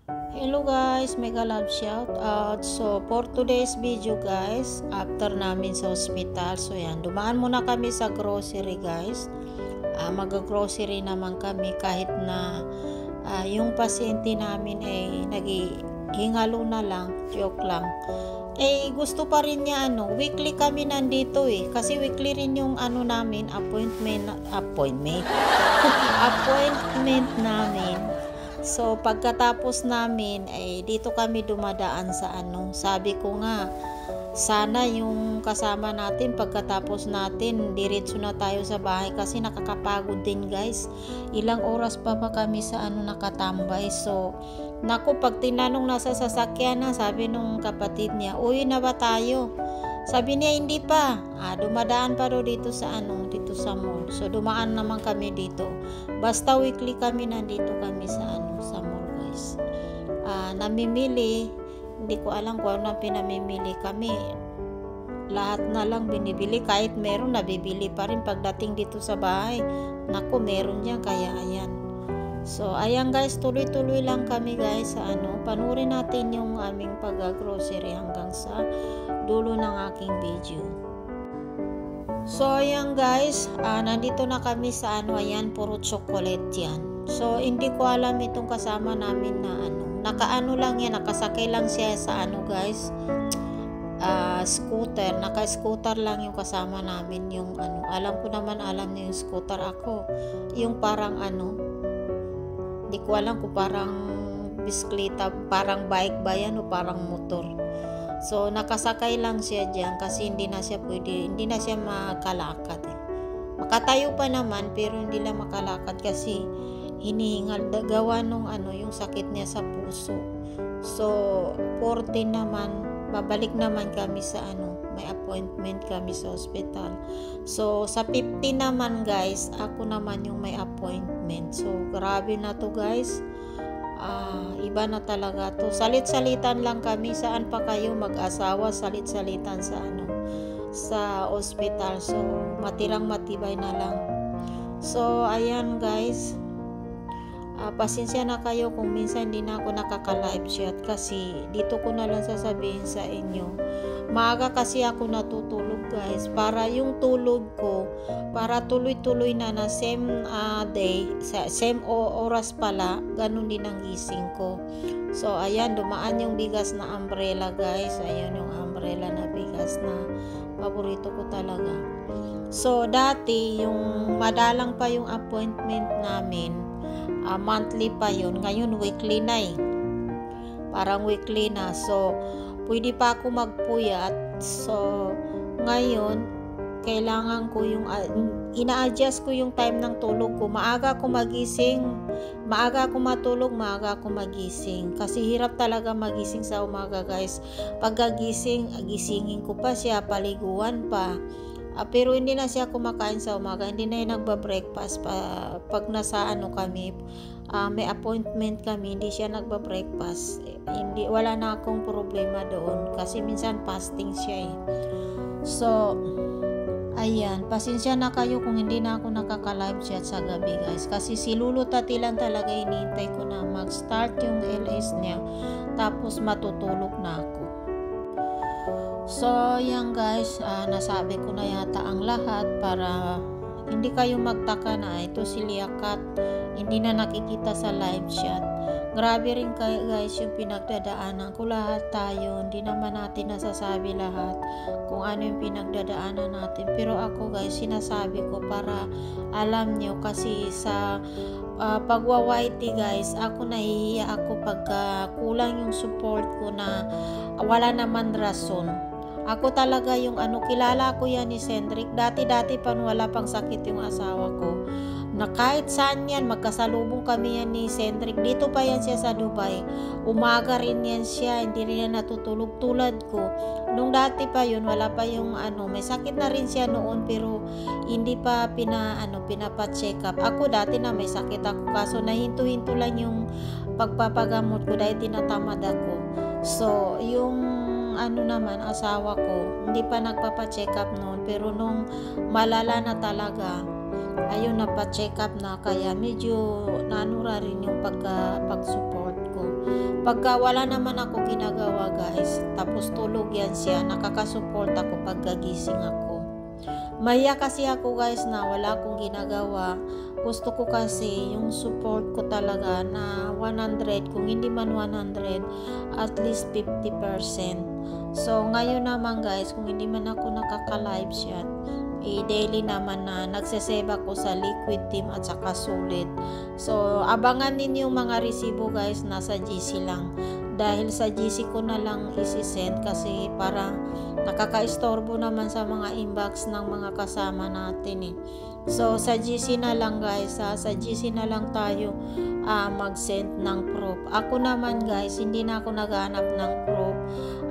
Hello guys, mega love shout out. So for today's video guys, after namin sa hospital, so yan, dumaan muna kami sa grocery guys. Mag-grocery naman kami kahit na yung pasyente namin ay naghihingalo na lang, joke lang. Gusto pa rin niya weekly kami nandito kasi weekly rin yung namin, appointment namin. So pagkatapos namin dito kami dumadaan sa sabi ko nga sana yung kasama natin pagkatapos natin diretso na tayo sa bahay kasi nakakapagod din guys, ilang oras pa kami sa nakatambay. So naku, pag tinanong nasa sasakyan na, sabi nung kapatid niya, uwi na ba tayo? Sabi niya hindi pa, dumadaan pa dito sa dito sa mall. So dumaan naman kami dito, basta weekly kami nandito kami sa sa mall guys. Namimili, hindi ko alam kung ano pinamimili kami, lahat na lang binibili, kahit meron nabibili pa rin pagdating dito sa bahay. Naku, meron yan, kaya ayan. So ayan guys, tuloy-tuloy lang kami guys sa panurin natin yung aming pag-grocery hanggang sa dulo ng aking video. So ayan guys, nandito na kami sa ayan, puro chocolate yan. So hindi ko alam itong kasama namin na nakaano lang yan, nakasakay lang siya sa guys, scooter, naka-scooter lang yung kasama namin, yung alam ko naman, alam niya yung scooter, ako yung parang hindi ko alam kung parang bisikleta, parang bike ba yan o parang motor. So nakasakay lang siya diyan kasi hindi na siya makalakad makatayo pa naman pero hindi lang makalakad kasi hinihingal gawa nung yung sakit niya sa puso. So 14 naman, babalik naman kami sa may appointment kami sa hospital. So sa 50 naman guys, ako naman yung may appointment. So grabe na to guys, iba na talaga to. Salit-salitan lang kami, saan pa kayo mag-asawa salit-salitan sa sa hospital. So matirang matibay na lang. So ayan guys, pasensya na kayo kung minsan hindi na ako nakaka-live chat kasi dito ko na lang sasabihin sa inyo, maaga kasi ako natutulog guys, para yung tulog ko para tuloy-tuloy na same day, same oras pala, ganun din ang gising ko. So ayan, dumaan yung bigas na umbrella guys, ayun yung umbrella na bigas na paborito ko talaga. So dati yung madalang pa yung appointment namin, monthly pa yun, ngayon weekly na parang weekly na. So pwede pa ako magpuyat. So ngayon kailangan ko yung ina-adjust ko yung time ng tulog ko. Maaga ako magising, maaga ako matulog, maaga ako magising kasi hirap talaga magising sa umaga guys. Pagkagising, gisingin ko pa siya, paliguan pa. Pero hindi na siya kumakain sa umaga, hindi na yung nagba-breakfast pag nasa kami, may appointment kami, hindi siya nagba-breakfast. Wala na akong problema doon kasi minsan fasting siya So ayan, pasensya na kayo kung hindi na ako nakaka-live chat sa gabi guys kasi si Lulu Tati lang talaga hinihintay ko na mag-start yung LS niya tapos matutulog na ako. So yan guys, nasabi ko na yata ang lahat para hindi kayo magtaka na ito si Liakat hindi na nakikita sa live chat. Grabe rin kayo guys yung pinagdadaanan ko, lahat tayo hindi naman natin nasasabi lahat kung ano yung pinagdadaanan natin, pero ako guys sinasabi ko para alam nyo kasi sa pagwa-YT guys, ako nahihiya ako pagka kulang yung support ko na wala naman rason. Ako talaga yung kilala ko yan ni Cendric dati pa wala pang sakit yung asawa ko, na kahit saan yan, magkasalubong kami yan ni Cendric, dito pa yan siya sa Dubai, umaga rin yan siya, hindi rin yan natutulog tulad ko. Nung dati pa yun, wala pa yung may sakit na rin siya noon pero hindi pa pinapa-check up. Ako dati na may sakit ako kaso nahinto-hinto lang yung pagpapagamot ko dahil tinatamad ako. So yung naman asawa ko hindi pa nagpapa-check up noon, pero nung malala na talaga ayun, napa-check up na, kaya medyo nanura rin yung pag-support ko. Pagka wala naman ako ginagawa guys, tapos tulog yan siya, nakakasupport ako pagkagising ako. Mahiya kasi ako guys na wala akong ginagawa. Gusto ko kasi yung support ko talaga na 100, kung hindi man 100, at least 50%. So ngayon naman guys, kung hindi man ako nakaka-live chat, daily naman na nagsasave ako sa Liquid Team at saka Solid. So abangan ninyo mga resibo guys, nasa GC lang. Dahil sa GC ko na lang isi-send kasi para nakaka-istorbo naman sa mga inbox ng mga kasama natin eh. So sa GC na lang guys, sa GC na lang tayo mag-send ng proof. Ako naman guys, hindi na ako naghanap ng proof.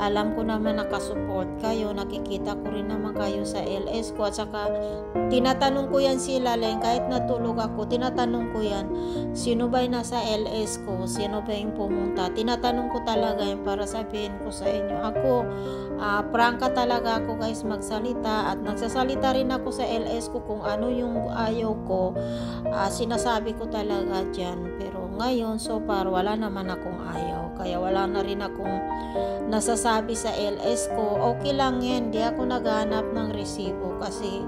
Alam ko naman nakasupport kayo, nakikita ko rin naman kayo sa LS ko, at saka tinatanong ko yan sila lang, kahit natulog ako, tinatanong ko yan, sino ba yung nasa LS ko, sino ba yung pumunta, tinatanong ko talaga yan para sabihin ko sa inyo. Ako, prangka talaga ako guys magsalita, at nagsasalita rin ako sa LS ko kung ano yung ayaw ko, sinasabi ko talaga dyan. Pero ngayon, so far, wala naman akong ayaw, kaya wala na rin akong nasasabi sa LS ko. Okay lang yan, di ako naghanap ng resibo kasi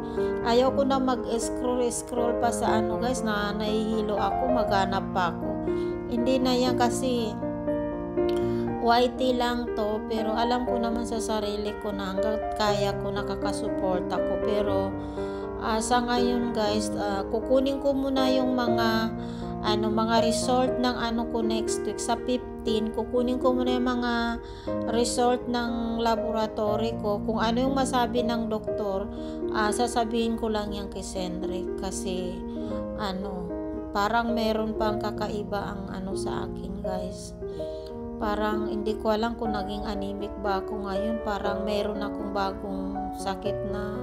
ayaw ko na mag-scroll pa sa ano guys, na nahihilo ako, maghanap pa ako. Hindi na yan kasi YT lang to, pero alam ko naman sa sarili ko na hanggat kaya ko, nakakasupport ako. Pero sa ngayon guys, kukunin ko muna yung mga result ng ko next week sa 15. Kukunin ko muna yung mga result ng laboratory ko. Kung ano yung masabi ng doktor, sasabihin ko lang yan kay Cendric kasi parang meron pang kakaiba ang sa akin guys. Parang hindi ko alam kung naging anemic ba ako ngayon. Parang meron akong bagong sakit na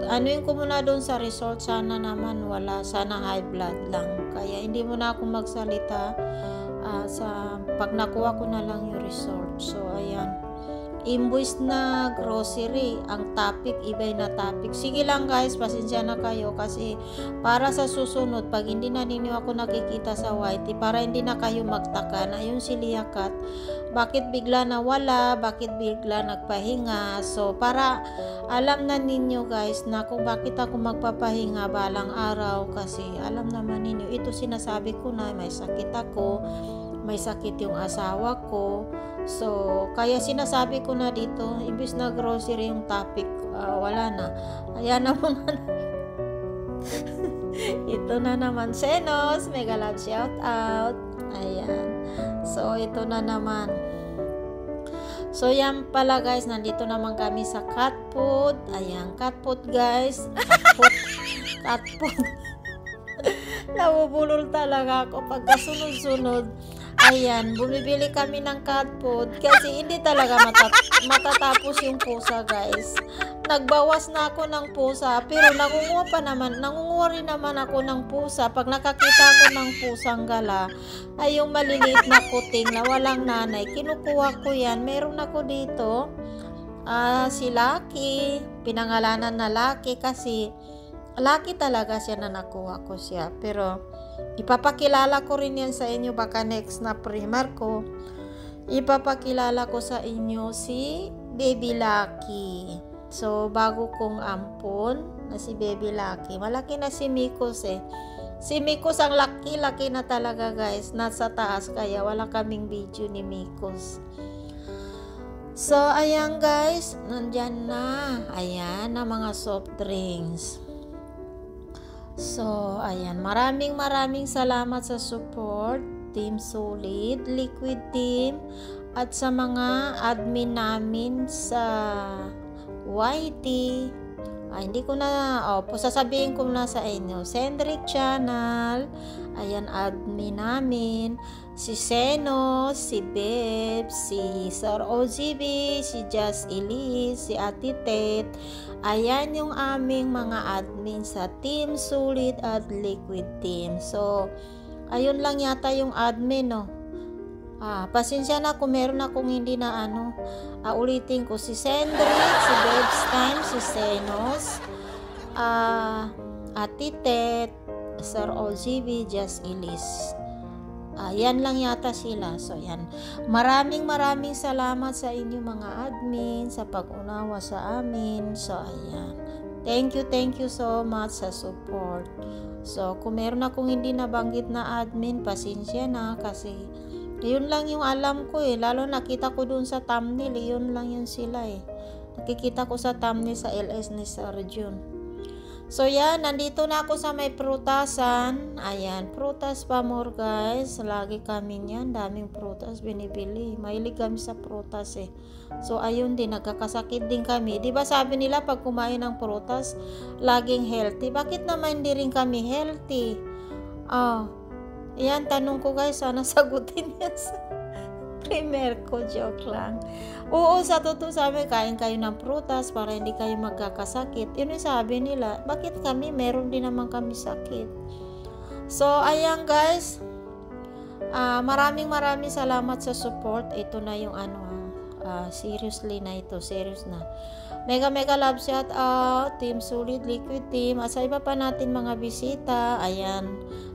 anuin ko muna doon sa result. Sana naman wala, sana high blood lang, kaya hindi muna ako magsalita sa pag nakuha ko na lang yung result. So ayan, invoice na grocery ang topic, ibay na topic. Sige lang guys, pasensya na kayo kasi para sa susunod, pag hindi na ninyo ako nakikita sa YT, para hindi na kayo magtaka na yung si Liakat bakit bigla nawala, bakit bigla nagpahinga. So para alam na ninyo guys na kung bakit ako magpapahinga balang araw, kasi alam naman ninyo, ito sinasabi ko na may sakit ako, may sakit yung asawa ko. So kaya sinasabi ko na dito, imbis na grocery yung topic, wala na. Ayan naman. Ito na naman, Senos, mega love shout out. Ayan. So ito na naman. So yan pala guys, nandito naman kami sa cat food. Ayan, cat food guys. Cat food. Nabubulol talaga ako pagka sunod-sunod. Ayan, bumibili kami ng cat food kasi hindi talaga matatapos yung pusa guys. Nagbawas na ako ng pusa, pero nangunguha rin naman ako ng pusa. Pag nakakita ako ng pusang gala, ay yung maliliit na kuting na walang nanay, kinukuha ko yan. Meron ako dito, si Lucky, pinangalanan na Lucky kasi Lucky talaga siya na nakuha ko siya. Pero ipapakilala ko rin yan sa inyo, baka next na primar ko, ipapakilala ko sa inyo si Baby Lucky. So bago kong ampon na si Baby Lucky, malaki na si Mikos eh. Si Mikos ang laki na talaga guys, nasa taas, kaya wala kaming video ni Mikos. So ayan guys, nandyan na, ayan na mga soft drinks. So ayan, maraming salamat sa support Team Solid, Liquid Team, at sa mga admin namin sa YT. Hindi ko na, sasabihin ko na sa inyo, Cendric Channel, ayan, admin namin, si Senos, si Beb, si Sir OGB, si Just Elise, si Ate Tet. Ayan yung aming mga admin sa Team Solid at Liquid Team. So ayun lang yata yung admin, no. Pasensya na kung meron akong hindi na ulitin ko, si Cendric, si Beb's Time, si Senos, Ate Tet, Sir OGB, Just Elise. Yan lang yata sila. So, yan. Maraming salamat sa inyo mga admin sa pag-unawa sa amin. So, ayan. Thank you so much sa support. So, kung meron akong hindi nabanggit na admin, pasensya na kasi yun lang yung alam ko Lalo nakita ko dun sa thumbnail, yun lang yun sila Nakikita ko sa thumbnail sa LS ni Sir June. So yan, nandito na ako sa may prutasan. Ayan, prutas pa more guys. Lagi kami yan, daming prutas binibili. Mahilig kami sa prutas So ayun din, nagkakasakit din kami. Diba sabi nila pag kumain ng prutas, laging healthy. Bakit naman hindi rin kami healthy? Yan, tanong ko guys, sana sagutin niya sa primer ko, joke lang. Oo, sa totoo sabi, kain kayo ng prutas para hindi kayo magkakasakit. Yun yung sabi nila, bakit kami, meron din naman kami sakit. So, ayan guys, maraming salamat sa support. Ito na yung seriously na ito, serious na. Mega love shout out, Team Solid Liquid Team, at sa iba pa natin mga bisita. Ayan,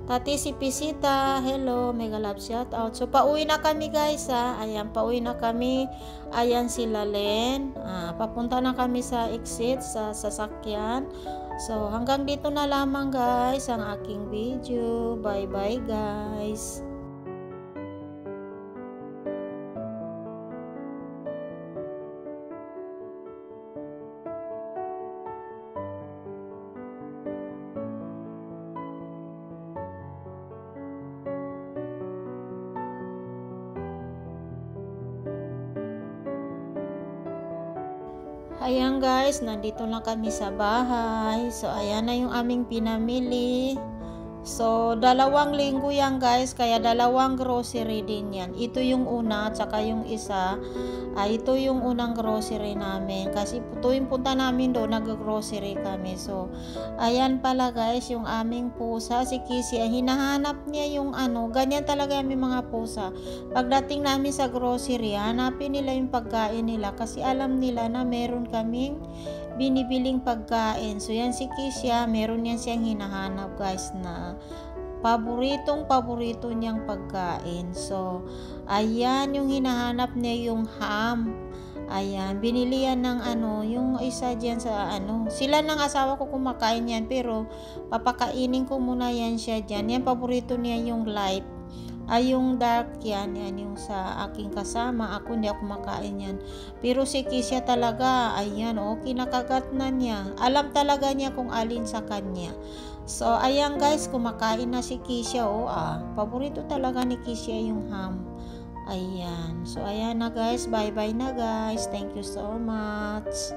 Tati si Pisita, hello, mega love shout out. So pauwi na kami guys Ayan, pauwi na kami. Ayan sila Len. Papunta na kami sa exit sa sasakyan. So hanggang dito na lamang guys ang aking video. Bye bye guys. Ayan guys, nandito na kami sa bahay. So ayan na yung aming pinamili. So 2 linggo yan guys, kaya 2 grocery din yan. Ito yung una, tsaka yung isa. Ito yung unang grocery namin. Kasi tuwing punta namin doon, nag-grocery kami. So ayan pala guys, yung aming pusa, si Kissy, hinahanap niya yung ganyan talaga yung mga pusa. Pagdating namin sa grocery, hanapin nila yung pagkain nila. Kasi alam nila na meron kaming binibiling pagkain. So yan si Kisha, meron yan siyang hinahanap guys na paborito niyang pagkain. So ayan yung hinahanap niya, yung ham. Ayan, binili yan ng yung isa diyan sa sila ng asawa ko kumakain yan, pero papakainin ko muna yan siya diyan. Yan paborito niya yung light. Yung dark yan yung sa aking kasama. Ako hindi ako makain yan. Pero si Kisha talaga, ayan kinakagat na niya. Alam talaga niya kung alin sa kanya. So ayan guys, kumakain na si Kisha. Paborito talaga ni Kisha yung ham. Ayan. So ayan na guys, bye bye na guys. Thank you so much.